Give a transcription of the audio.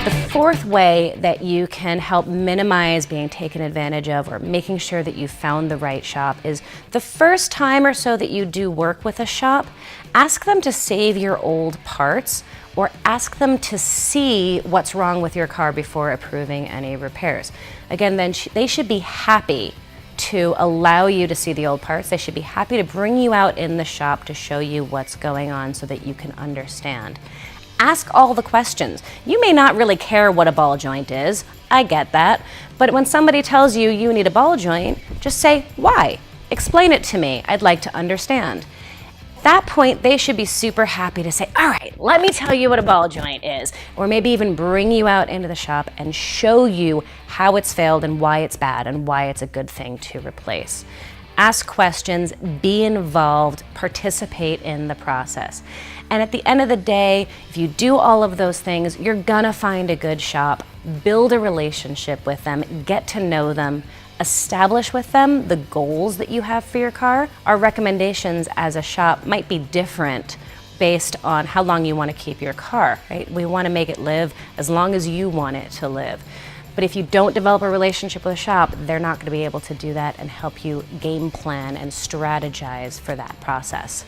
The fourth way that you can help minimize being taken advantage of or making sure that you found the right shop is the first time or so that you do work with a shop, ask them to save your old parts or ask them to see what's wrong with your car before approving any repairs. Again, then they should be happy to allow you to see the old parts. They should be happy to bring you out in the shop to show you what's going on so that you can understand. Ask all the questions. You may not really care what a ball joint is, I get that, but when somebody tells you you need a ball joint, just say, why? Explain it to me, I'd like to understand. At that point, they should be super happy to say, all right, let me tell you what a ball joint is, or maybe even bring you out into the shop and show you how it's failed and why it's bad and why it's a good thing to replace. Ask questions, be involved, participate in the process. And at the end of the day, if you do all of those things, you're gonna find a good shop, build a relationship with them, get to know them, establish with them the goals that you have for your car. Our recommendations as a shop might be different based on how long you want to keep your car, right? We want to make it live as long as you want it to live. But if you don't develop a relationship with a shop, they're not going to be able to do that and help you game plan and strategize for that process.